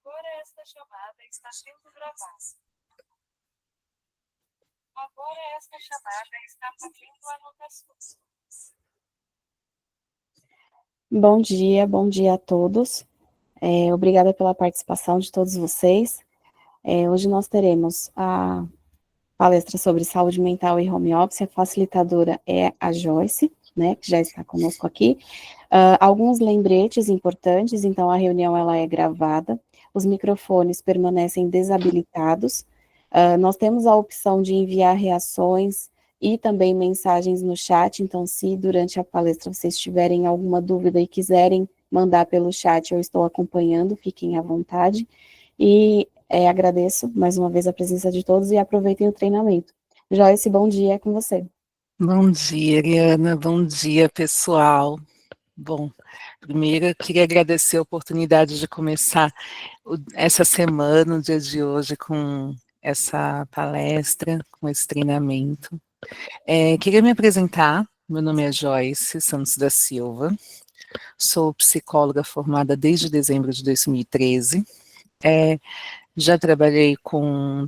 Agora esta chamada está sendo gravada. Agora esta chamada está fazendo anotações. Bom dia a todos. Obrigada pela participação de todos vocês. Hoje nós teremos a palestra sobre saúde mental e home office. A facilitadora é a Joyce, né, que já está conosco aqui. Alguns lembretes importantes, então a reunião ela é gravada, os microfones permanecem desabilitados. Nós temos a opção de enviar reações e também mensagens no chat, então se durante a palestra vocês tiverem alguma dúvida e quiserem mandar pelo chat, eu estou acompanhando, fiquem à vontade. E agradeço mais uma vez a presença de todos e aproveitem o treinamento. Joyce, bom dia, é com você. Bom dia, Ariana, bom dia, pessoal. Bom, primeiro eu queria agradecer a oportunidade de começar essa semana, o dia de hoje, com essa palestra, com esse treinamento. Queria me apresentar, meu nome é Joyce Santos da Silva, sou psicóloga formada desde dezembro de 2013, já trabalhei com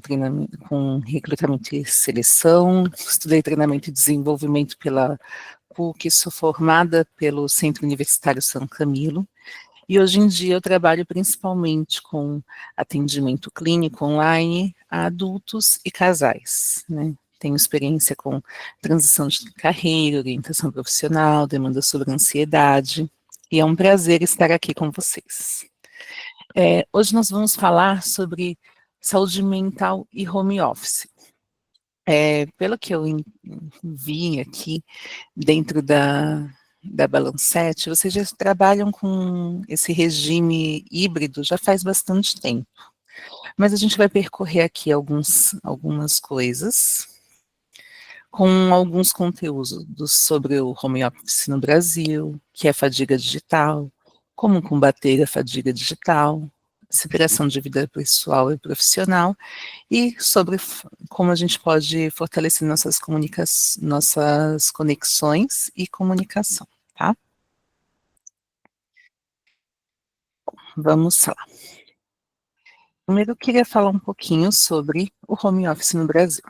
recrutamento e seleção, estudei treinamento e desenvolvimento pela PUC, sou formada pelo Centro Universitário São Camilo, e hoje em dia eu trabalho principalmente com atendimento clínico online a adultos e casais, né? Tenho experiência com transição de carreira, orientação profissional, demanda sobre ansiedade, e é um prazer estar aqui com vocês. Hoje nós vamos falar sobre saúde mental e home office. Pelo que eu vi aqui dentro da Balancete, vocês já trabalham com esse regime híbrido já faz bastante tempo. Mas a gente vai percorrer aqui algumas coisas, com alguns conteúdos sobre o home office no Brasil, que é a fadiga digital, como combater a fadiga digital, separação de vida pessoal e profissional, e sobre como a gente pode fortalecer nossas conexões e comunicação, tá? Vamos lá. Primeiro eu queria falar um pouquinho sobre o home office no Brasil.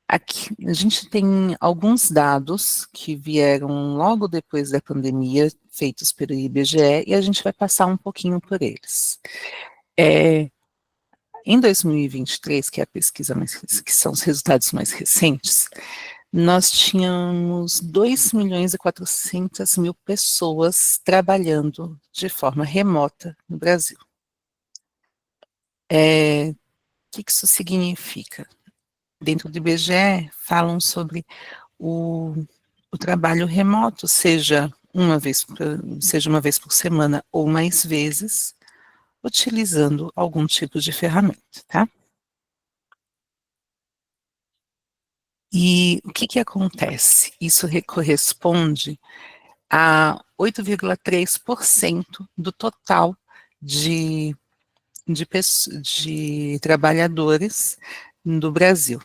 Aqui, a gente tem alguns dados que vieram logo depois da pandemia, feitos pelo IBGE, e a gente vai passar um pouquinho por eles. Em 2023, que é a pesquisa que são os resultados mais recentes, nós tínhamos 2.400.000 pessoas trabalhando de forma remota no Brasil. O que isso significa? Dentro do IBGE, falam sobre o trabalho remoto, seja uma vez por semana ou mais vezes, utilizando algum tipo de ferramenta, tá? E o que acontece? Isso corresponde a 8,3% do total de trabalhadores do Brasil.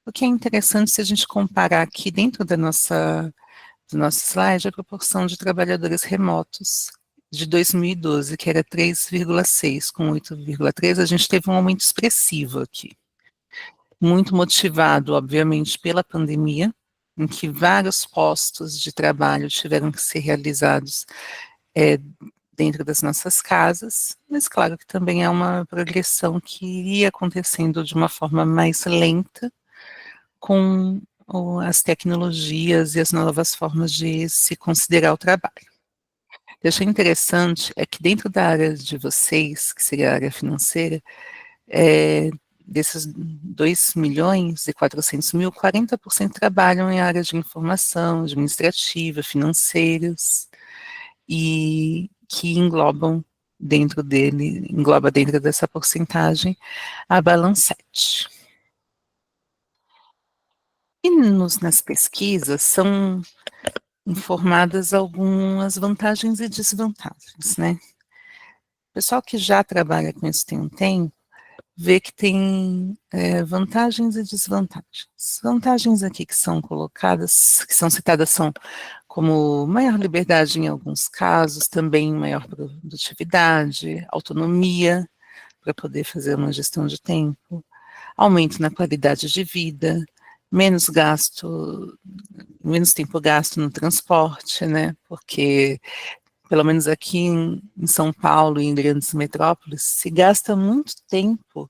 O que é interessante se a gente comparar aqui dentro do nosso slide a proporção de trabalhadores remotos de 2012, que era 3,6, com 8,3, a gente teve um aumento expressivo aqui. Muito motivado, obviamente, pela pandemia, em que vários postos de trabalho tiveram que ser realizados dentro das nossas casas, mas claro que também é uma progressão que iria acontecendo de uma forma mais lenta, com as tecnologias e as novas formas de se considerar o trabalho. O que eu achei interessante é que dentro da área de vocês, que seria a área financeira, desses 2.400.000, 40% trabalham em áreas de informação, administrativa, financeiras, e que engloba dentro dessa porcentagem a Balancete. E nas pesquisas são informadas algumas vantagens e desvantagens, né? O pessoal que já trabalha com isso tem um tempo, vê que tem vantagens e desvantagens. Vantagens aqui que são colocadas, que são citadas, são como maior liberdade em alguns casos, também maior produtividade, autonomia para poder fazer uma gestão de tempo, aumento na qualidade de vida, menos gasto, menos tempo gasto no transporte, né? Porque, pelo menos aqui em São Paulo e em grandes metrópoles, se gasta muito tempo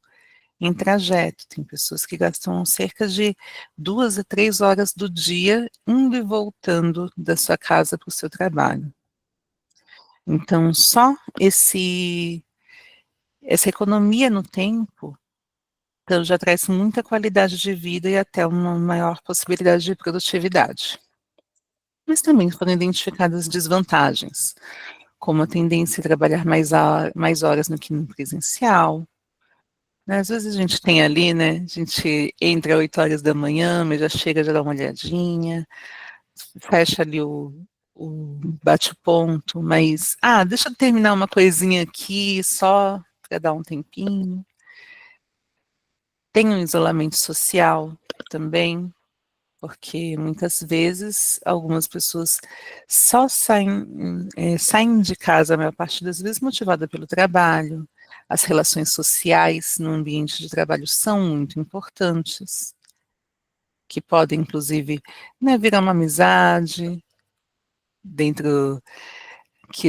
em trajeto. Tem pessoas que gastam cerca de 2 a 3 horas do dia indo e voltando da sua casa para o seu trabalho. Então, só essa economia no tempo então, já traz muita qualidade de vida e até uma maior possibilidade de produtividade. Mas também foram identificadas desvantagens, como a tendência a trabalhar mais horas no que no presencial, né? Às vezes a gente tem ali, né, a gente entra às 8 horas da manhã, mas já chega, já dá uma olhadinha, fecha ali o bate-ponto, mas, deixa eu terminar uma coisinha aqui só para dar um tempinho. Tem um isolamento social também, porque muitas vezes algumas pessoas só saem de casa a maior parte das vezes motivada pelo trabalho. As relações sociais no ambiente de trabalho são muito importantes, que podem, inclusive, né, virar uma amizade dentro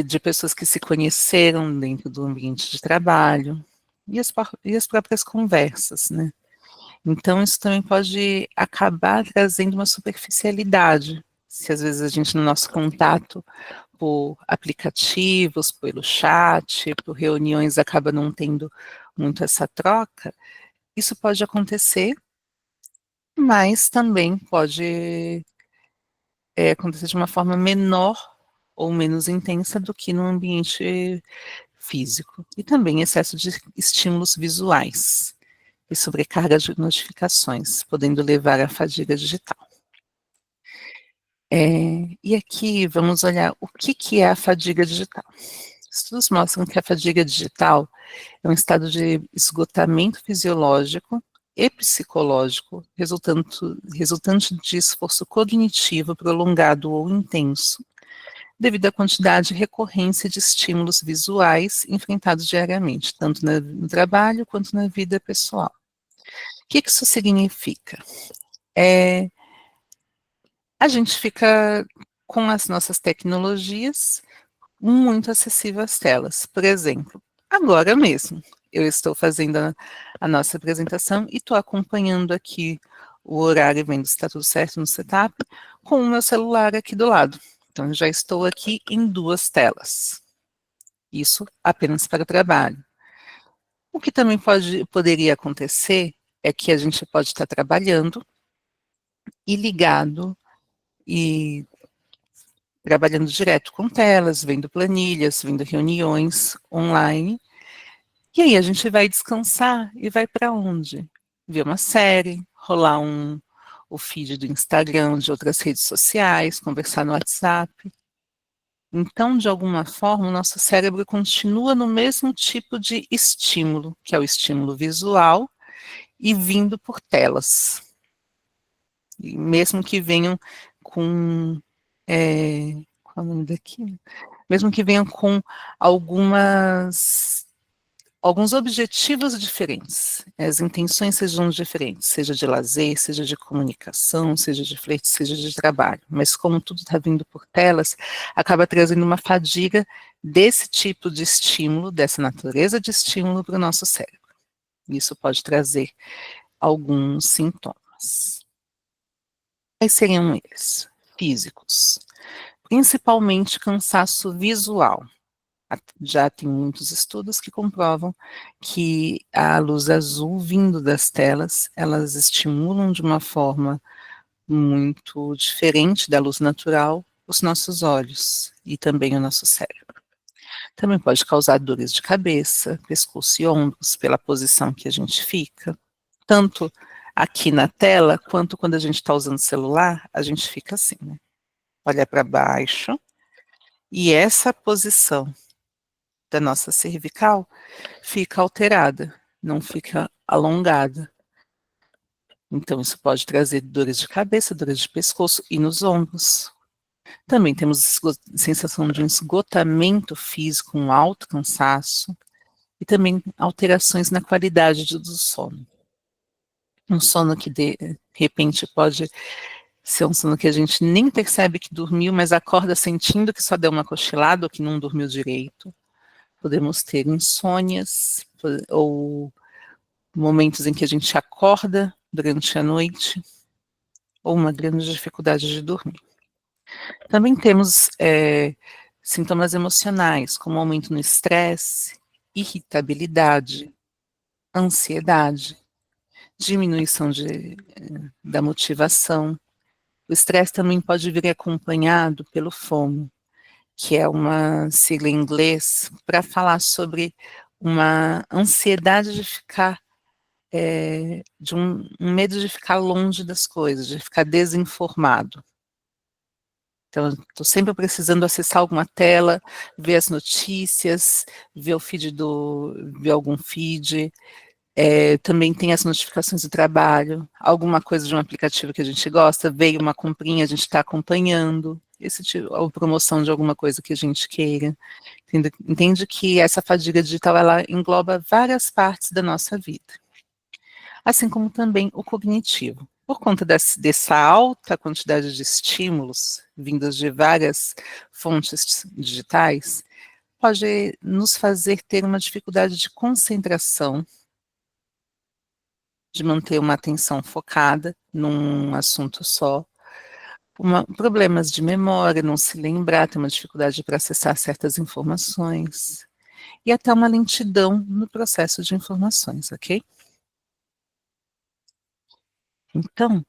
de pessoas que se conheceram dentro do ambiente de trabalho, e as próprias conversas, né? Então, isso também pode acabar trazendo uma superficialidade, se às vezes a gente, no nosso contato por aplicativos, pelo chat, por reuniões, acaba não tendo muito essa troca, isso pode acontecer, mas também pode acontecer de uma forma menor ou menos intensa do que no ambiente físico. E também excesso de estímulos visuais e sobrecarga de notificações, podendo levar à fadiga digital. E aqui vamos olhar o que é a fadiga digital. Estudos mostram que a fadiga digital é um estado de esgotamento fisiológico e psicológico resultante de esforço cognitivo prolongado ou intenso, devido à quantidade e recorrência de estímulos visuais enfrentados diariamente, tanto no trabalho quanto na vida pessoal. O que isso significa? A gente fica com as nossas tecnologias muito acessível às telas. Por exemplo, agora mesmo, eu estou fazendo a nossa apresentação e estou acompanhando aqui o horário, vendo se está tudo certo no setup, com o meu celular aqui do lado. Então, já estou aqui em 2 telas. Isso apenas para o trabalho. O que também poderia acontecer é que a gente pode estar trabalhando e ligado e trabalhando direto com telas, vendo planilhas, vendo reuniões online. E aí a gente vai descansar e vai para onde? Ver uma série, rolar o feed do Instagram, de outras redes sociais, conversar no WhatsApp. Então, de alguma forma, o nosso cérebro continua no mesmo tipo de estímulo, que é o estímulo visual, e vindo por telas. E mesmo que venham com. Qual é o nome daquilo? Mesmo que venham com alguns objetivos diferentes, as intenções sejam diferentes, seja de lazer, seja de comunicação, seja de flerte, seja de trabalho, mas como tudo está vindo por telas, acaba trazendo uma fadiga desse tipo de estímulo, dessa natureza de estímulo para o nosso cérebro. Isso pode trazer alguns sintomas. Quais seriam eles? Físicos, principalmente cansaço visual. Já tem muitos estudos que comprovam que a luz azul vindo das telas, elas estimulam de uma forma muito diferente da luz natural os nossos olhos e também o nosso cérebro. Também pode causar dores de cabeça, pescoço e ombros pela posição que a gente fica. Tanto aqui na tela, quanto quando a gente está usando o celular, a gente fica assim, né? Olha para baixo, e essa posição da nossa cervical fica alterada, não fica alongada. Então, isso pode trazer dores de cabeça, dores de pescoço e nos ombros. Também temos sensação de um esgotamento físico, um alto cansaço, e também alterações na qualidade do sono. Um sono que de repente pode ser um sono que a gente nem percebe que dormiu, mas acorda sentindo que só deu uma cochilada ou que não dormiu direito. Podemos ter insônias, ou momentos em que a gente acorda durante a noite, ou uma grande dificuldade de dormir. Também temos sintomas emocionais, como aumento no estresse, irritabilidade, ansiedade, diminuição da motivação. O estresse também pode vir acompanhado pelo FOMO, que é uma sigla em inglês para falar sobre uma ansiedade de ficar, de um medo de ficar longe das coisas, de ficar desinformado. Então, estou sempre precisando acessar alguma tela, ver as notícias, ver o feed ver algum feed. Também tem as notificações do trabalho, alguma coisa de um aplicativo que a gente gosta, veio uma comprinha, a gente está acompanhando, ou promoção de alguma coisa que a gente queira. Entende que essa fadiga digital, ela engloba várias partes da nossa vida. Assim como também o cognitivo. Por conta dessa alta quantidade de estímulos vindos de várias fontes digitais, pode nos fazer ter uma dificuldade de concentração, de manter uma atenção focada num assunto só, problemas de memória, não se lembrar, ter uma dificuldade para acessar certas informações, e até uma lentidão no processo de informações, ok? Então,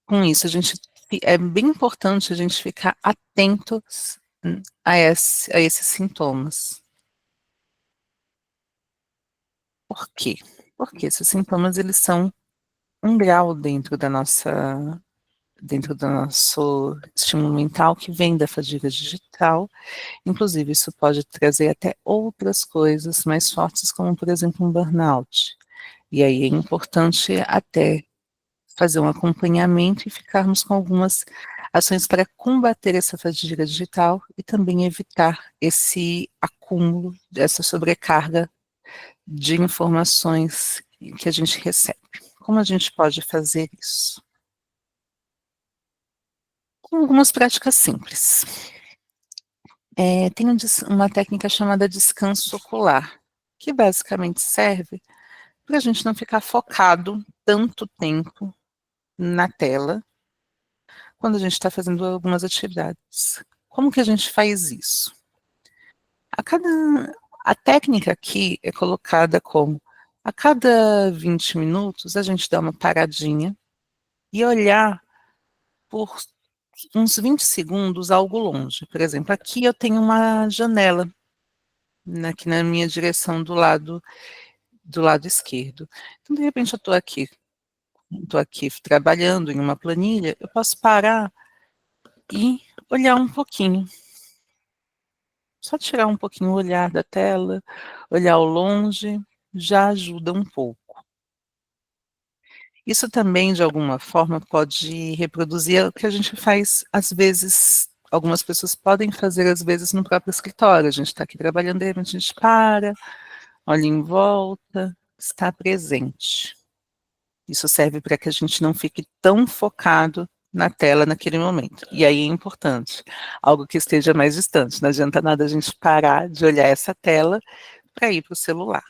com isso, é bem importante a gente ficar atento a esses sintomas. Por quê? Porque esses sintomas, eles são um grau dentro do nosso estímulo mental que vem da fadiga digital. Inclusive, isso pode trazer até outras coisas mais fortes, como, por exemplo, um burnout. E aí é importante até fazer um acompanhamento e ficarmos com algumas ações para combater essa fadiga digital e também evitar esse acúmulo, essa sobrecarga de informações que a gente recebe. Como a gente pode fazer isso? Com algumas práticas simples. Tem uma técnica chamada descanso ocular, que basicamente serve para a gente não ficar focado tanto tempo na tela, quando a gente está fazendo algumas atividades. Como que a gente faz isso? A técnica aqui é colocada como, a cada 20 minutos, a gente dá uma paradinha e olhar por uns 20 segundos algo longe. Por exemplo, aqui eu tenho uma janela, aqui na minha direção do lado esquerdo. Então, de repente, eu estou aqui trabalhando em uma planilha, eu posso parar e olhar um pouquinho. Só tirar um pouquinho o olhar da tela, olhar ao longe, já ajuda um pouco. Isso também, de alguma forma, pode reproduzir o que a gente faz, às vezes, algumas pessoas podem fazer, às vezes, no próprio escritório. A gente está aqui trabalhando, de repente a gente para, olha em volta, está presente. Isso serve para que a gente não fique tão focado na tela naquele momento. E aí é importante, algo que esteja mais distante. Não adianta nada a gente parar de olhar essa tela para ir para o celular,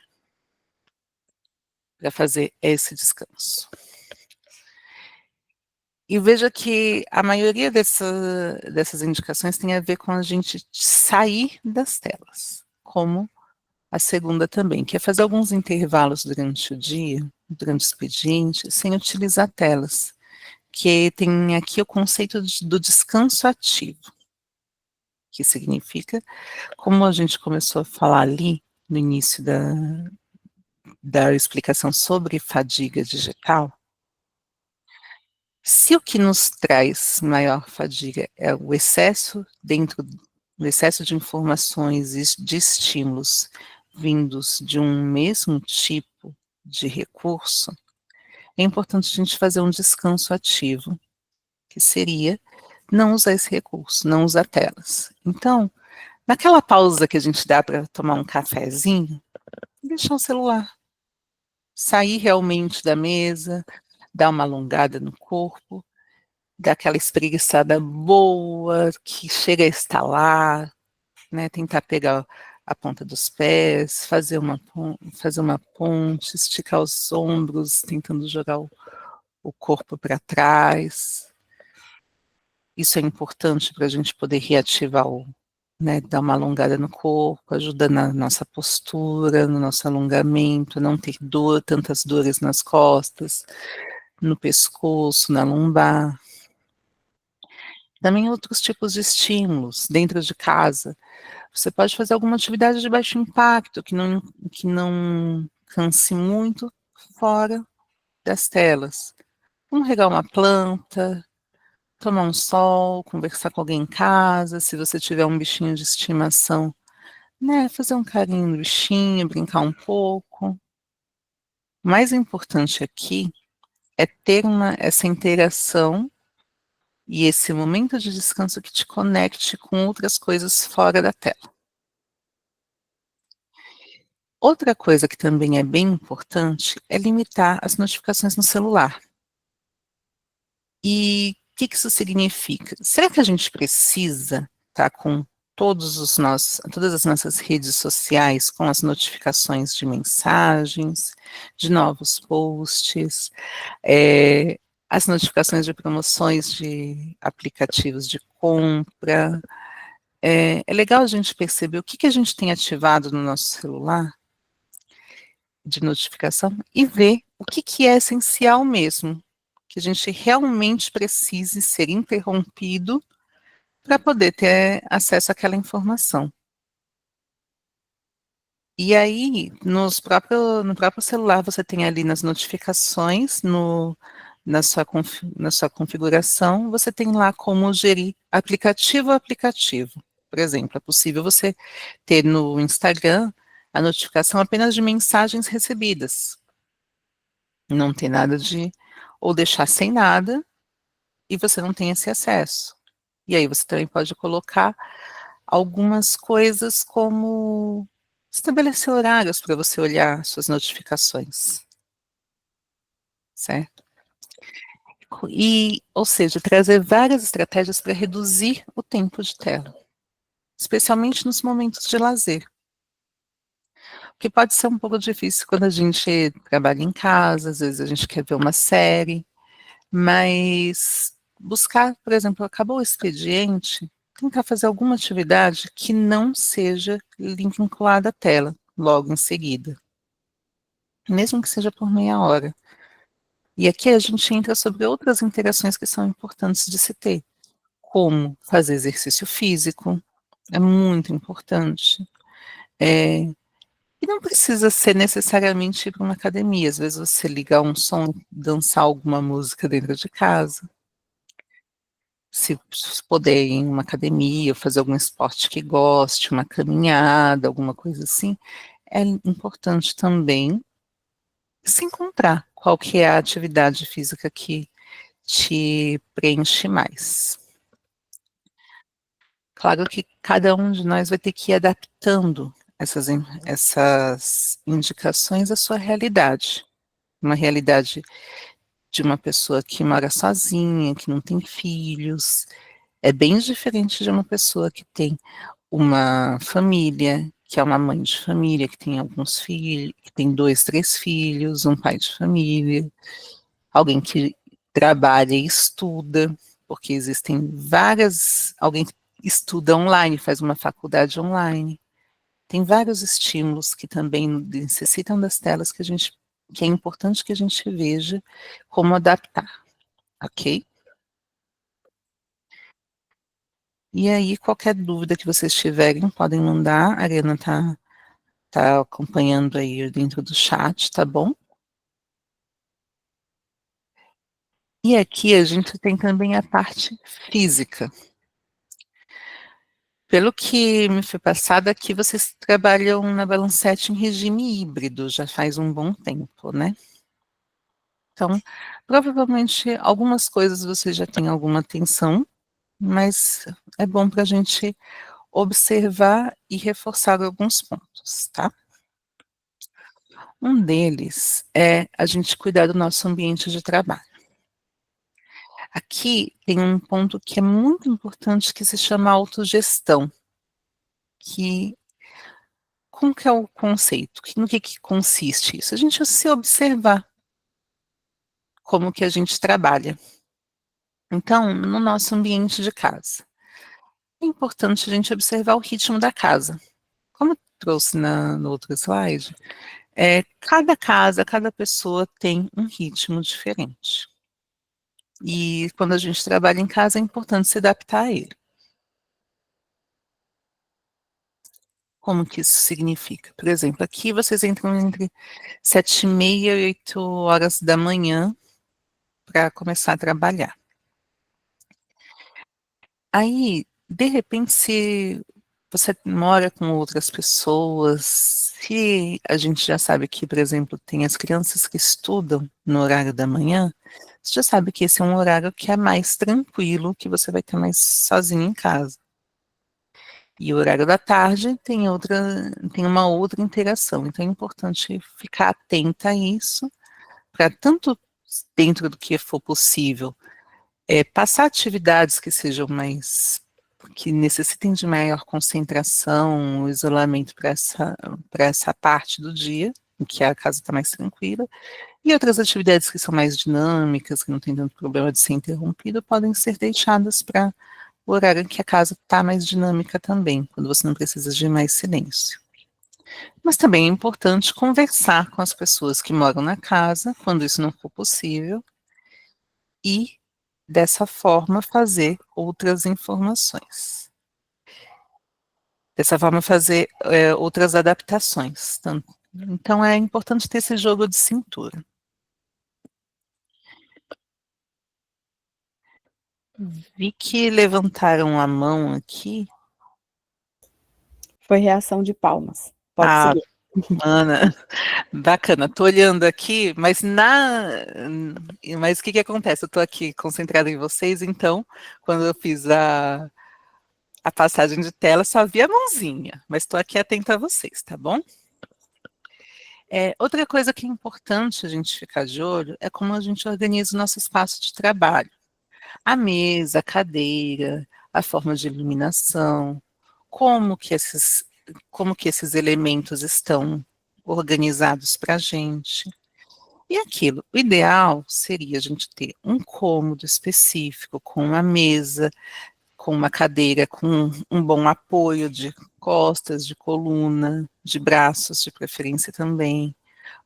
para fazer esse descanso. E veja que a maioria dessas indicações tem a ver com a gente sair das telas, como a segunda também, que é fazer alguns intervalos durante o dia, durante o expediente, sem utilizar telas, que tem aqui o conceito do descanso ativo, que significa, como a gente começou a falar ali no início da explicação sobre fadiga digital, se o que nos traz maior fadiga é o excesso de informações e de estímulos vindos de um mesmo tipo de recurso, é importante a gente fazer um descanso ativo, que seria não usar esse recurso, não usar telas. Então, naquela pausa que a gente dá para tomar um cafezinho, deixar o celular, sair realmente da mesa, dar uma alongada no corpo, dar aquela espreguiçada boa, que chega a estalar, né, tentar pegar a ponta dos pés, fazer uma ponte, esticar os ombros, tentando jogar o corpo para trás. Isso é importante para a gente poder reativar né, dar uma alongada no corpo, ajuda na nossa postura, no nosso alongamento, não ter dor, tantas dores nas costas, no pescoço, na lombar. Também outros tipos de estímulos dentro de casa. Você pode fazer alguma atividade de baixo impacto, que não canse muito fora das telas. Como regar uma planta, tomar um sol, conversar com alguém em casa, se você tiver um bichinho de estimação, né, fazer um carinho no bichinho, brincar um pouco. O mais importante aqui é ter essa interação e esse momento de descanso que te conecte com outras coisas fora da tela. Outra coisa que também é bem importante é limitar as notificações no celular. E o que isso significa? Será que a gente precisa estar com todas as nossas redes sociais com as notificações de mensagens, de novos posts, as notificações de promoções de aplicativos de compra? É legal a gente perceber o que a gente tem ativado no nosso celular de notificação e ver o que é essencial mesmo, que a gente realmente precise ser interrompido para poder ter acesso àquela informação. E aí, no próprio celular, você tem ali nas notificações, na sua configuração, você tem lá como gerir aplicativo a aplicativo. Por exemplo, é possível você ter no Instagram a notificação apenas de mensagens recebidas. Não ter nada ou deixar sem nada, e você não tem esse acesso. E aí você também pode colocar algumas coisas como estabelecer horários para você olhar suas notificações, certo? Ou seja, trazer várias estratégias para reduzir o tempo de tela, especialmente nos momentos de lazer. Porque pode ser um pouco difícil quando a gente trabalha em casa, às vezes a gente quer ver uma série, mas buscar, por exemplo, acabou o expediente, tentar fazer alguma atividade que não seja vinculada à tela, logo em seguida, mesmo que seja por meia hora. E aqui a gente entra sobre outras interações que são importantes de se ter, como fazer exercício físico, é muito importante. E não precisa ser necessariamente ir para uma academia, às vezes você ligar um som, dançar alguma música dentro de casa. Se puder ir em uma academia, ou fazer algum esporte que goste, uma caminhada, alguma coisa assim, é importante também se encontrar qual que é a atividade física que te preenche mais. Claro que cada um de nós vai ter que ir adaptando essas indicações à sua realidade. Uma realidade de uma pessoa que mora sozinha, que não tem filhos, é bem diferente de uma pessoa que tem uma família, que é uma mãe de família, que tem alguns filhos, que tem 2, 3 filhos, um pai de família, alguém que trabalha e estuda, porque existem alguém que estuda online, faz uma faculdade online. Tem vários estímulos que também necessitam das telas que é importante que a gente veja como adaptar, ok? E aí, qualquer dúvida que vocês tiverem, podem mandar. A Ariana tá acompanhando aí dentro do chat, tá bom? E aqui a gente tem também a parte física. Pelo que me foi passado aqui, vocês trabalham na Balancete em regime híbrido, já faz um bom tempo, né? Então, provavelmente, algumas coisas você já tem alguma atenção, mas é bom para a gente observar e reforçar alguns pontos, tá? Um deles é a gente cuidar do nosso ambiente de trabalho. Aqui tem um ponto que é muito importante que se chama autogestão, que como que é o conceito? No que consiste isso? A gente se observar como que a gente trabalha. Então, no nosso ambiente de casa, é importante a gente observar o ritmo da casa. Como eu trouxe no outro slide, cada casa, cada pessoa tem um ritmo diferente. E quando a gente trabalha em casa, é importante se adaptar a ele. Como que isso significa? Por exemplo, aqui vocês entram entre 7h30 e 8h da manhã para começar a trabalhar. Aí, de repente, se você mora com outras pessoas, se a gente já sabe que, por exemplo, tem as crianças que estudam no horário da manhã, você já sabe que esse é um horário que é mais tranquilo, que você vai estar mais sozinho em casa. E o horário da tarde tem uma outra interação. Então é importante ficar atenta a isso, para tanto dentro do que for possível, passar atividades que sejam que necessitem de maior concentração, isolamento para essa parte do dia, em que a casa está mais tranquila, e outras atividades que são mais dinâmicas, que não tem tanto problema de ser interrompido, podem ser deixadas para o horário em que a casa está mais dinâmica também, quando você não precisa de mais silêncio. Mas também é importante conversar com as pessoas que moram na casa, quando isso não for possível, e dessa forma fazer outras informações. Dessa forma fazer outras adaptações. Então é importante ter esse jogo de cintura. Vi que levantaram a mão aqui. Foi reação de palmas. Pode Ah, seguir. Ana, bacana. Tô olhando aqui, mas o que acontece? Eu tô aqui concentrada em vocês, então, quando eu fiz a passagem de tela, só vi a mãozinha, mas estou aqui atenta a vocês, tá bom? Outra coisa que é importante a gente ficar de olho é como a gente organiza o nosso espaço de trabalho. A mesa, a cadeira, a forma de iluminação, como que esses elementos estão organizados para a gente. E aquilo, o ideal seria a gente ter um cômodo específico, com uma mesa, com uma cadeira, com um bom apoio de costas, de coluna, de braços, de preferência também.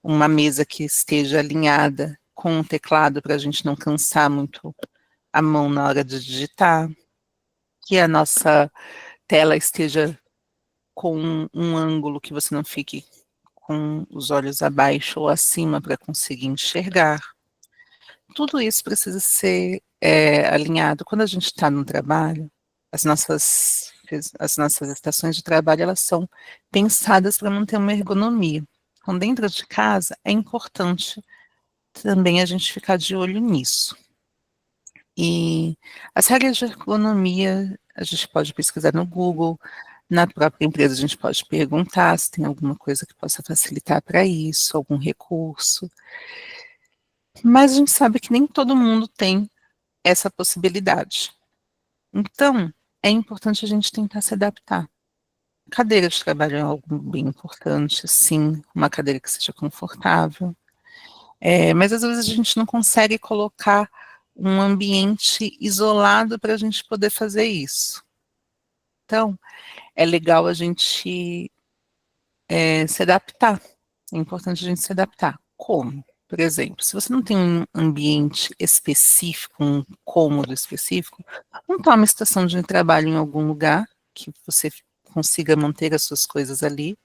Uma mesa que esteja alinhada com um teclado para a gente não cansar muito a mão na hora de digitar. Que a nossa tela esteja com um ângulo que você não fique com os olhos abaixo ou acima para conseguir enxergar. Tudo isso precisa ser alinhado. Quando a gente está no trabalho, as nossas estações de trabalho, elas são pensadas para manter uma ergonomia. Então, dentro de casa, é importante também a gente ficar de olho nisso. E as regras de ergonomia, a gente pode pesquisar no Google, na própria empresa a gente pode perguntar se tem alguma coisa que possa facilitar para isso, algum recurso. Mas a gente sabe que nem todo mundo tem essa possibilidade. Então, é importante a gente tentar se adaptar. Cadeira de trabalho é algo bem importante, sim, uma cadeira que seja confortável. Mas às vezes a gente não consegue colocar um ambiente isolado para a gente poder fazer isso. Então, é legal a gente se adaptar. É importante a gente se adaptar. Como? Por exemplo, se você não tem um ambiente específico, um cômodo específico, montar uma estação de trabalho em algum lugar que você consiga manter as suas coisas ali.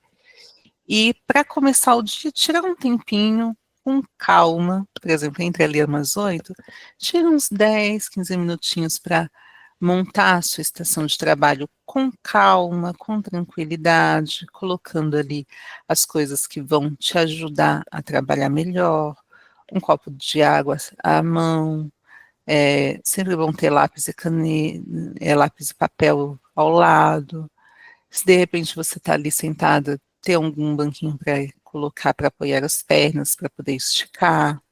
E para começar o dia, tirar um tempinho com calma, por exemplo, entre ali umas 8, tira uns 10, 15 minutinhos para montar a sua estação de trabalho com calma, com tranquilidade, colocando ali as coisas que vão te ajudar a trabalhar melhor, um copo de água à mão, Sempre vão ter lápis e lápis e papel ao lado. Se de repente você está ali sentada, ter algum banquinho para colocar para apoiar as pernas, para poder esticar.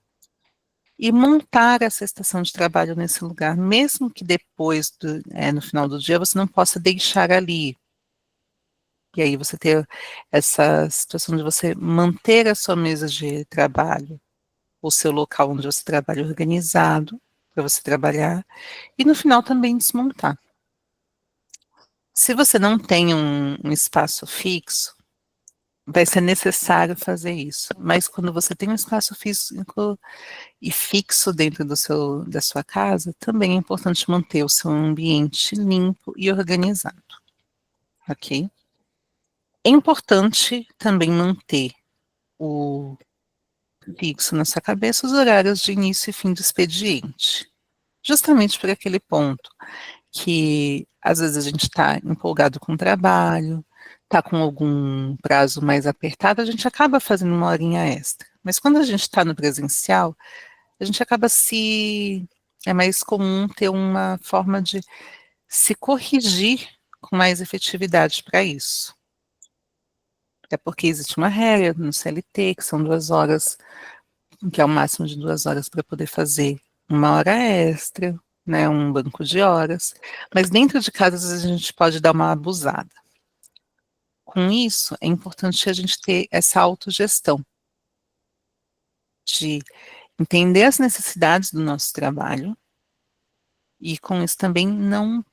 E montar essa estação de trabalho nesse lugar, mesmo que depois, no final do dia, você não possa deixar ali. E aí você ter essa situação de você manter a sua mesa de trabalho, o seu local onde você trabalha organizado, para você trabalhar, e no final também desmontar. Se você não tem um espaço fixo, vai ser necessário fazer isso. Mas quando você tem um espaço físico e fixo dentro da sua casa, também é importante manter o seu ambiente limpo e organizado, ok? É importante também manter o fixo na sua cabeça os horários de início e fim do expediente, justamente por aquele ponto que às vezes a gente está empolgado com o trabalho, está com algum prazo mais apertado, a gente acaba fazendo uma horinha extra. Mas quando a gente está no presencial, a gente acaba é mais comum ter uma forma de se corrigir com mais efetividade para isso. É porque existe uma regra no CLT, que são 2 horas, que é o máximo de 2 horas para poder fazer uma hora extra, né, um banco de horas, mas dentro de casa, às vezes, a gente pode dar uma abusada. Com isso, é importante a gente ter essa autogestão, de entender as necessidades do nosso trabalho, e com isso também não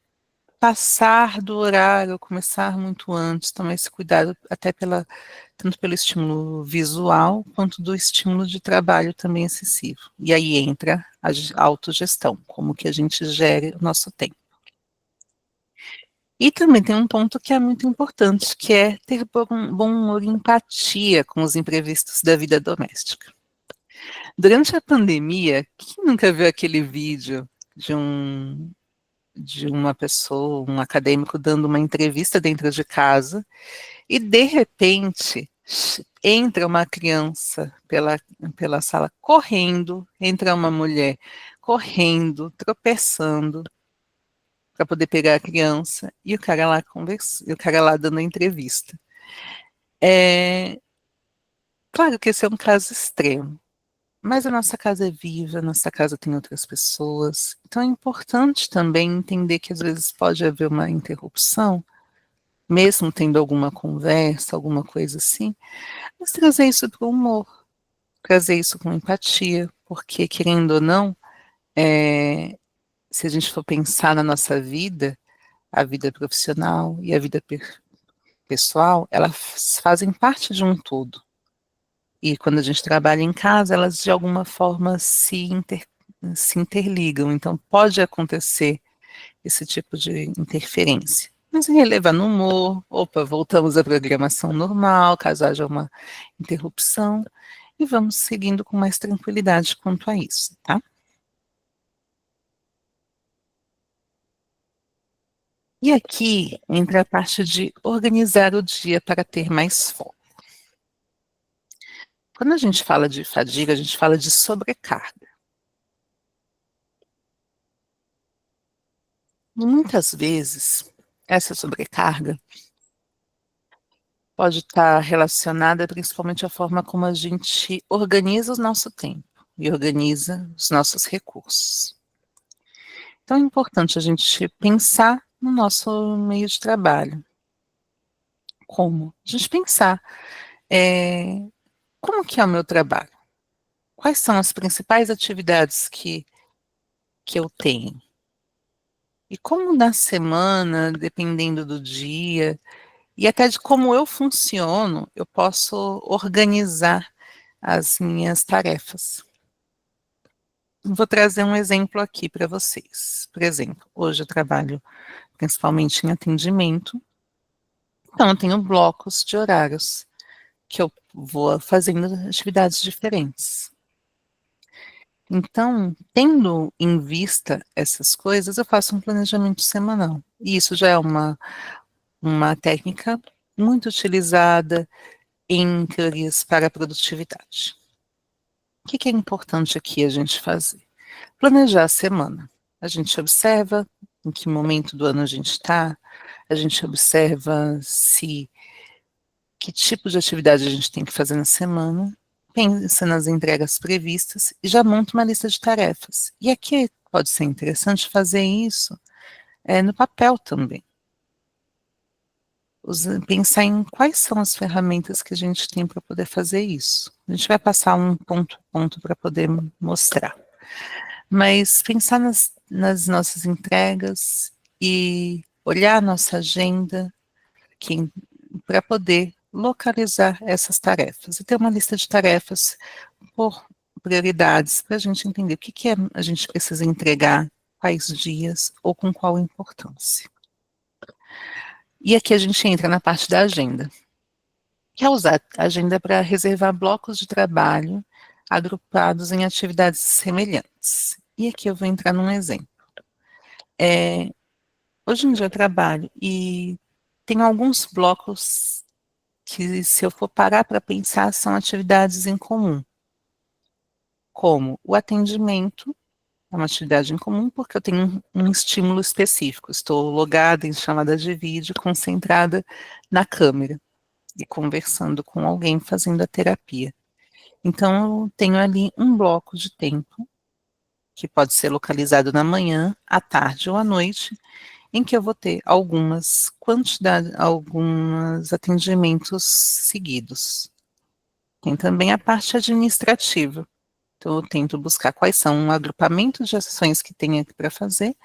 passar do horário, começar muito antes, tomar esse cuidado até tanto pelo estímulo visual, quanto do estímulo de trabalho também excessivo. E aí entra a autogestão, como que a gente gere o nosso tempo. E também tem um ponto que é muito importante, que é ter bom humor e empatia com os imprevistos da vida doméstica. Durante a pandemia, quem nunca viu aquele vídeo de uma pessoa, um acadêmico, dando uma entrevista dentro de casa, e de repente entra uma criança pela sala correndo, entra uma mulher correndo, tropeçando para poder pegar a criança, e o cara lá o cara lá dando a entrevista. Claro que esse é um caso extremo, mas a nossa casa é viva, a nossa casa tem outras pessoas, então é importante também entender que às vezes pode haver uma interrupção, mesmo tendo alguma conversa, alguma coisa assim, mas trazer isso para o humor, trazer isso com empatia, porque, querendo ou não, se a gente for pensar na nossa vida, a vida profissional e a vida pessoal, elas fazem parte de um todo. E quando a gente trabalha em casa, elas de alguma forma se interligam. Então, pode acontecer esse tipo de interferência. Mas relevar no humor, opa, voltamos à programação normal, caso haja uma interrupção, e vamos seguindo com mais tranquilidade quanto a isso, tá? E aqui entra a parte de organizar o dia para ter mais foco. Quando a gente fala de fadiga, a gente fala de sobrecarga. E muitas vezes, essa sobrecarga pode estar relacionada principalmente à forma como a gente organiza o nosso tempo e organiza os nossos recursos. Então é importante a gente pensar no nosso meio de trabalho. Como? A gente pensar, como que é o meu trabalho? Quais são as principais atividades que eu tenho? E como na semana, dependendo do dia, e até de como eu funciono, eu posso organizar as minhas tarefas. Vou trazer um exemplo aqui para vocês. Por exemplo, hoje eu trabalho principalmente em atendimento, então eu tenho blocos de horários que eu vou fazendo atividades diferentes. Então, tendo em vista essas coisas, eu faço um planejamento semanal. E isso já é uma técnica muito utilizada em teorias para a produtividade. O que é importante aqui a gente fazer? Planejar a semana. A gente observa em que momento do ano a gente está, a gente observa que tipo de atividade a gente tem que fazer na semana, pensa nas entregas previstas e já monta uma lista de tarefas. E aqui pode ser interessante fazer isso no papel também. Pensar em quais são as ferramentas que a gente tem para poder fazer isso. A gente vai passar um ponto a ponto para poder mostrar. Mas pensar nas nossas entregas e olhar a nossa agenda para poder localizar essas tarefas e ter uma lista de tarefas por prioridades para a gente entender o que a gente precisa entregar, quais dias ou com qual importância. E aqui a gente entra na parte da agenda, que é usar a agenda para reservar blocos de trabalho agrupados em atividades semelhantes. E aqui eu vou entrar num exemplo. Hoje em dia eu trabalho e tem alguns blocos que, se eu for parar para pensar, são atividades em comum, como o atendimento, é uma atividade em comum porque eu tenho um estímulo específico, estou logada em chamada de vídeo, concentrada na câmera e conversando com alguém fazendo a terapia. Então, eu tenho ali um bloco de tempo, que pode ser localizado na manhã, à tarde ou à noite, em que eu vou ter alguns atendimentos seguidos. Tem também a parte administrativa. Então, eu tento buscar quais são o agrupamento de ações que tem aqui para fazer,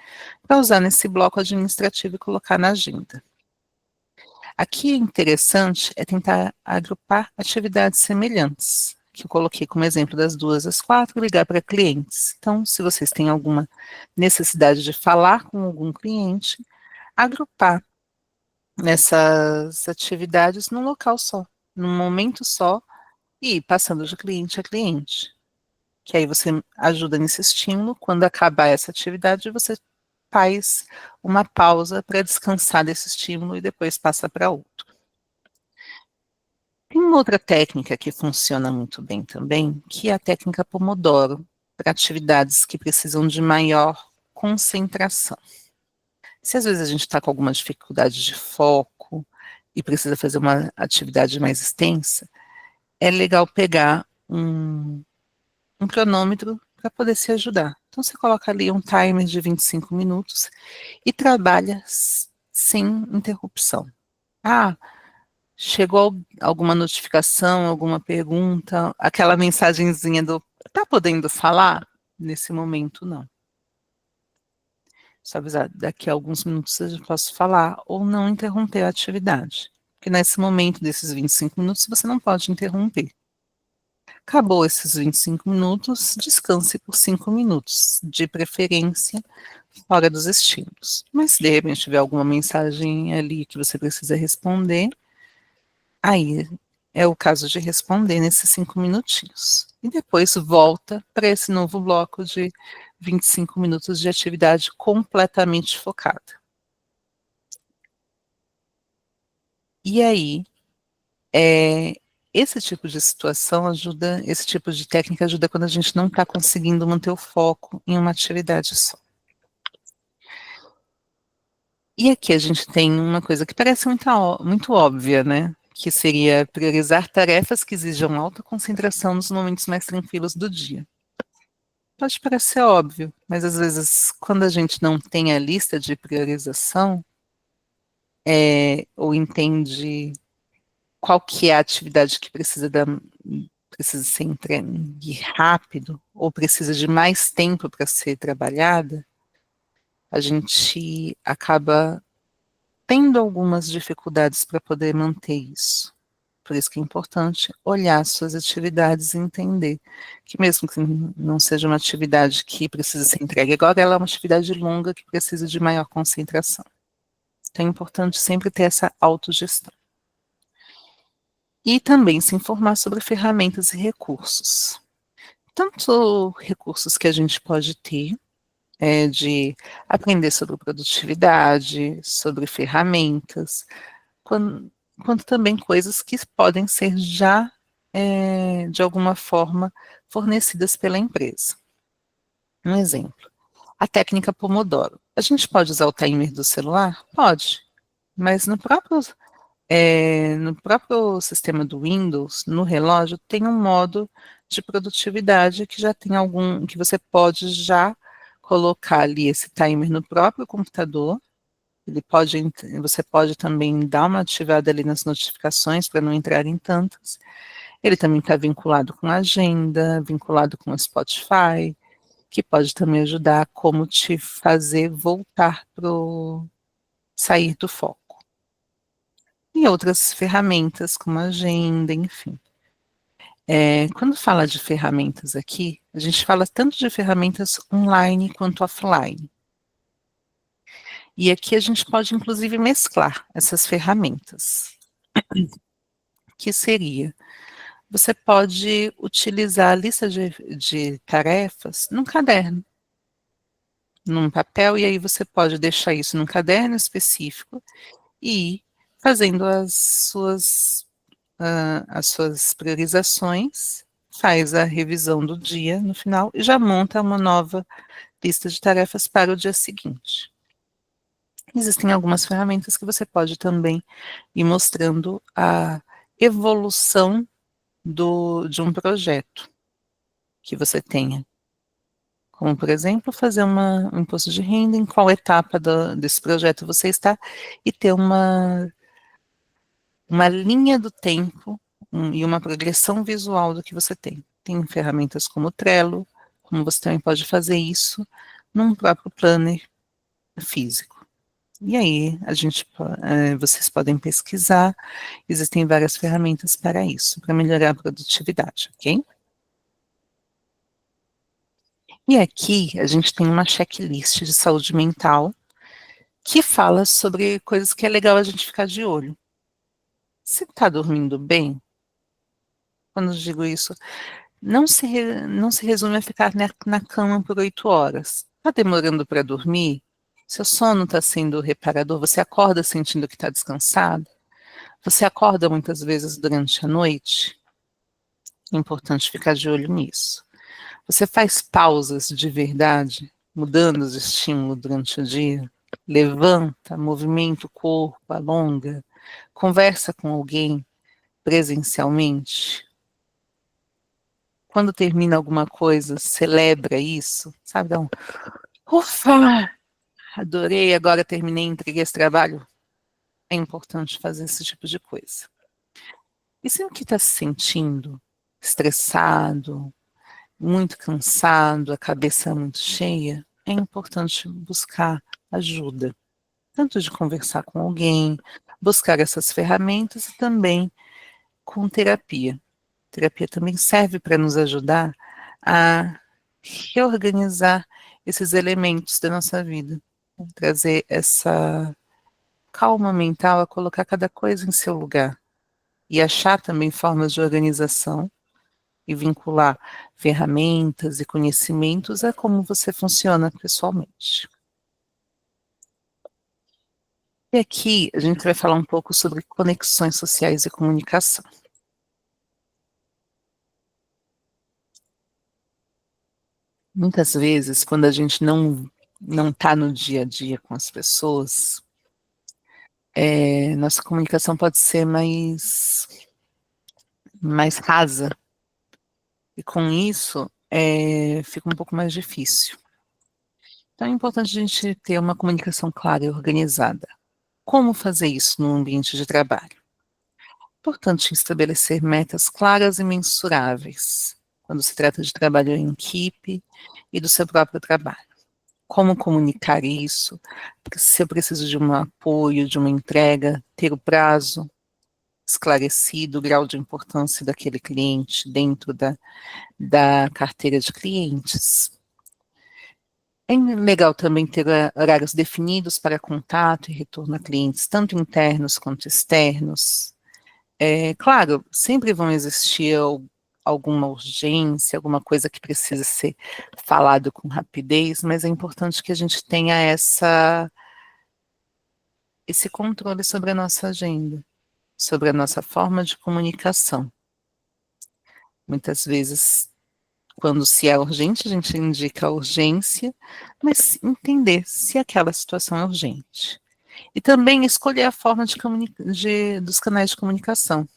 para usar nesse bloco administrativo e colocar na agenda. Aqui, interessante é tentar agrupar atividades semelhantes, que eu coloquei como exemplo das 2 às 4, ligar para clientes. Então, se vocês têm alguma necessidade de falar com algum cliente, agrupar nessas atividades num local só, num momento só, e ir passando de cliente a cliente. Que aí você ajuda nesse estímulo, quando acabar essa atividade, você faz uma pausa para descansar desse estímulo e depois passa para outro. Tem uma outra técnica que funciona muito bem também, que é a técnica Pomodoro, para atividades que precisam de maior concentração. Se às vezes a gente está com alguma dificuldade de foco e precisa fazer uma atividade mais extensa, é legal pegar um cronômetro para poder se ajudar. Então, você coloca ali um timer de 25 minutos e trabalha sem interrupção. Ah, chegou alguma notificação, alguma pergunta, aquela mensagenzinha do tá podendo falar? Nesse momento, não. Só avisar, daqui a alguns minutos eu posso falar ou não interromper a atividade. Porque nesse momento desses 25 minutos você não pode interromper. Acabou esses 25 minutos, descanse por 5 minutos, de preferência fora dos estímulos. Mas se de repente tiver alguma mensagem ali que você precisa responder, aí é o caso de responder nesses 5 minutinhos. E depois volta para esse novo bloco de 25 minutos de atividade completamente focada. E aí, esse tipo de situação ajuda, esse tipo de técnica ajuda quando a gente não está conseguindo manter o foco em uma atividade só. E aqui a gente tem uma coisa que parece muito óbvia, né? Que seria priorizar tarefas que exijam alta concentração nos momentos mais tranquilos do dia. Pode parecer óbvio, mas às vezes, quando a gente não tem a lista de priorização, ou entende qual que é a atividade que precisa ser entregue rápido, ou precisa de mais tempo para ser trabalhada, a gente acaba tendo algumas dificuldades para poder manter isso. Por isso que é importante olhar suas atividades e entender que mesmo que não seja uma atividade que precisa ser entregue agora, ela é uma atividade longa que precisa de maior concentração. Então é importante sempre ter essa autogestão. E também se informar sobre ferramentas e recursos. Tanto recursos que a gente pode ter, de aprender sobre produtividade, sobre ferramentas, quanto também coisas que podem ser já, de alguma forma, fornecidas pela empresa. Um exemplo, a técnica Pomodoro. A gente pode usar o timer do celular? Pode, mas no próprio sistema do Windows, no relógio, tem um modo de produtividade que já tem que você pode já colocar ali esse timer no próprio computador. Você pode também dar uma ativada ali nas notificações para não entrar em tantas. Ele também está vinculado com a agenda, vinculado com o Spotify, que pode também ajudar como te fazer voltar sair do foco. E outras ferramentas como a agenda, enfim. Quando fala de ferramentas aqui, a gente fala tanto de ferramentas online quanto offline. E aqui a gente pode, inclusive, mesclar essas ferramentas. Que seria, você pode utilizar a lista de tarefas num caderno, num papel, e aí você pode deixar isso num caderno específico e ir fazendo as suas priorizações, faz a revisão do dia no final e já monta uma nova lista de tarefas para o dia seguinte. Existem algumas ferramentas que você pode também ir mostrando a evolução de um projeto que você tenha. Como, por exemplo, fazer um imposto de renda, em qual etapa desse projeto você está, e ter uma linha do tempo e uma progressão visual do que você tem. Tem ferramentas como o Trello, como você também pode fazer isso num próprio planner físico. E aí, vocês podem pesquisar, existem várias ferramentas para isso, para melhorar a produtividade, ok? E aqui a gente tem uma checklist de saúde mental que fala sobre coisas que é legal a gente ficar de olho. Você está dormindo bem? Quando eu digo isso, não se resume a ficar na cama por 8 horas. Está demorando para dormir? Seu sono está sendo reparador? Você acorda sentindo que está descansado? Você acorda muitas vezes durante a noite? É importante ficar de olho nisso. Você faz pausas de verdade, mudando os estímulos durante o dia? Levanta, movimenta o corpo, alonga, conversa com alguém presencialmente? Quando termina alguma coisa, celebra isso, sabe? Dá um, ufa, adorei, agora terminei, entreguei esse trabalho. É importante fazer esse tipo de coisa. E se o que está se sentindo estressado, muito cansado, a cabeça muito cheia, é importante buscar ajuda, tanto de conversar com alguém, buscar essas ferramentas e também com terapia. Terapia também serve para nos ajudar a reorganizar esses elementos da nossa vida, trazer essa calma mental, a colocar cada coisa em seu lugar e achar também formas de organização e vincular ferramentas e conhecimentos a como você funciona pessoalmente. E aqui a gente vai falar um pouco sobre conexões sociais e comunicação. Muitas vezes, quando a gente não está no dia a dia com as pessoas, nossa comunicação pode ser mais rasa, e com isso fica um pouco mais difícil. Então é importante a gente ter uma comunicação clara e organizada. Como fazer isso no ambiente de trabalho? É importante estabelecer metas claras e mensuráveis, quando se trata de trabalho em equipe e do seu próprio trabalho. Como comunicar isso? Se eu preciso de um apoio, de uma entrega, ter o prazo esclarecido, o grau de importância daquele cliente dentro da carteira de clientes. É legal também ter horários definidos para contato e retorno a clientes, tanto internos quanto externos. Claro, sempre vão existir alguma urgência, alguma coisa que precisa ser falado com rapidez, mas é importante que a gente tenha esse controle sobre a nossa agenda, sobre a nossa forma de comunicação. Muitas vezes quando se é urgente, a gente indica a urgência, mas entender se aquela situação é urgente. E também escolher a forma dos canais de comunicação,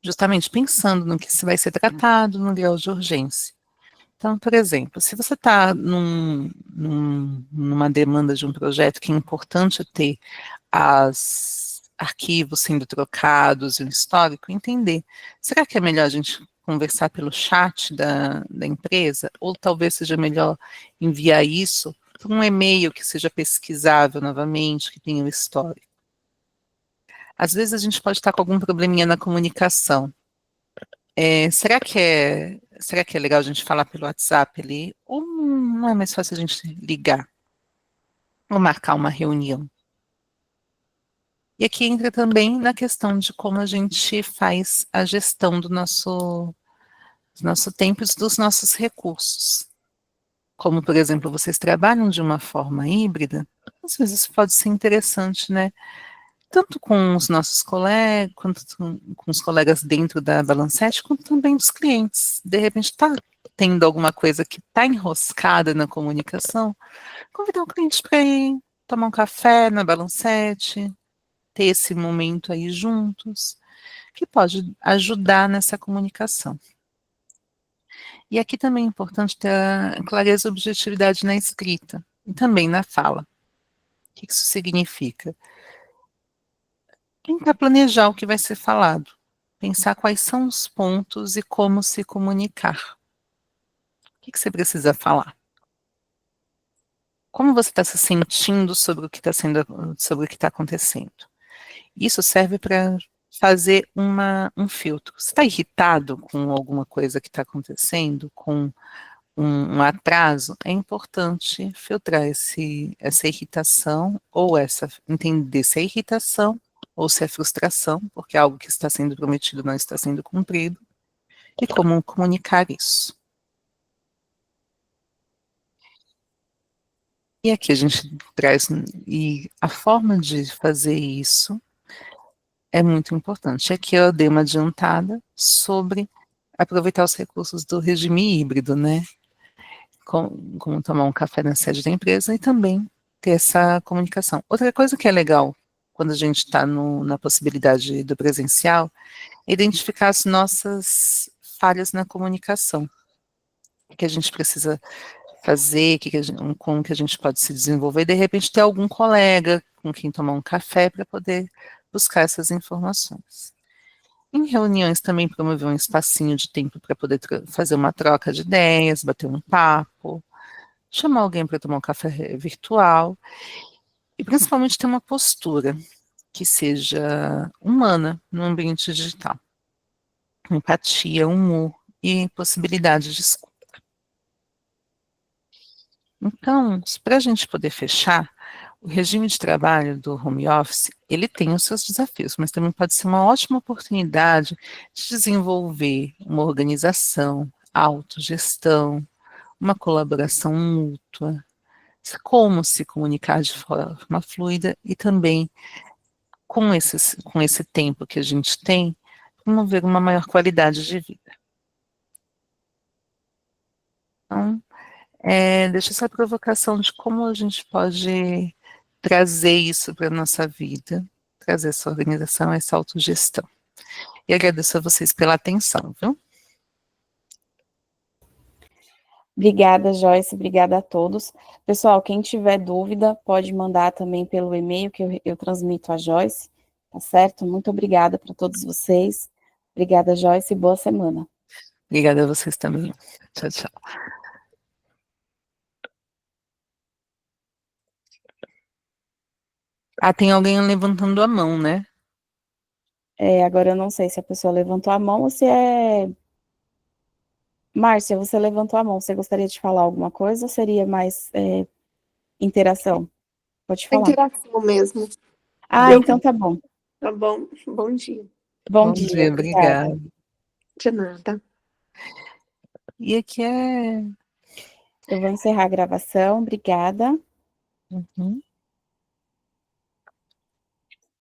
justamente pensando no que se vai ser tratado, no grau de urgência. Então, por exemplo, se você está numa demanda de um projeto que é importante ter os arquivos sendo trocados e o histórico, entender, será que é melhor a gente conversar pelo chat da empresa? Ou talvez seja melhor enviar isso por um e-mail que seja pesquisável novamente, que tenha o histórico? Às vezes a gente pode estar com algum probleminha na comunicação. Será que é legal a gente falar pelo WhatsApp ali? Ou não é mais fácil a gente ligar ou marcar uma reunião? E aqui entra também na questão de como a gente faz a gestão do nosso tempo e dos nossos recursos. Como, por exemplo, vocês trabalham de uma forma híbrida, às vezes pode ser interessante, né? Tanto com os nossos colegas, quanto com os colegas dentro da Balancete, quanto também dos clientes. De repente, está tendo alguma coisa que está enroscada na comunicação, convidar o cliente para ir tomar um café na Balancete, ter esse momento aí juntos, que pode ajudar nessa comunicação. E aqui também é importante ter a clareza e objetividade na escrita e também na fala. O que isso significa? Tentar planejar o que vai ser falado, pensar quais são os pontos e como se comunicar. O que você precisa falar? Como você está se sentindo sobre o que sobre o que está acontecendo? Isso serve para fazer um filtro. Você está irritado com alguma coisa que está acontecendo, com um atraso? É importante filtrar essa irritação entender se é irritação ou se é frustração, porque algo que está sendo prometido não está sendo cumprido, e como comunicar isso. E aqui a gente traz, e a forma de fazer isso é muito importante. Aqui eu dei uma adiantada sobre aproveitar os recursos do regime híbrido, né? Como tomar um café na sede da empresa e também ter essa comunicação. Outra coisa que é legal quando a gente está na possibilidade do presencial é identificar as nossas falhas na comunicação. O que a gente precisa fazer, como que a gente pode se desenvolver, e de repente ter algum colega com quem tomar um café para poder buscar essas informações. Em reuniões também promover um espacinho de tempo para poder fazer uma troca de ideias, bater um papo, chamar alguém para tomar um café virtual, e principalmente ter uma postura que seja humana no ambiente digital. Empatia, humor e possibilidade de escuta. Então, para a gente poder fechar, o regime de trabalho do home office, ele tem os seus desafios, mas também pode ser uma ótima oportunidade de desenvolver uma organização, autogestão, uma colaboração mútua, como se comunicar de forma fluida e também com esse tempo que a gente tem, promover uma maior qualidade de vida. Então, deixa essa provocação de como a gente pode trazer isso para a nossa vida, trazer essa organização, essa autogestão. E agradeço a vocês pela atenção, viu? Obrigada, Joyce, obrigada a todos. Pessoal, quem tiver dúvida, pode mandar também pelo e-mail que eu transmito a Joyce, tá certo? Muito obrigada para todos vocês. Obrigada, Joyce, e boa semana. Obrigada a vocês também. Tchau, tchau. Ah, tem alguém levantando a mão, né? Agora eu não sei se a pessoa levantou a mão ou se é... Márcia, você levantou a mão, você gostaria de falar alguma coisa ou seria mais interação? Pode falar. Interação mesmo. Então tá bom. Tá bom. Bom dia. Bom Bom dia, dia, obrigada. De nada. E aqui é... Eu vou encerrar a gravação, obrigada. Uhum.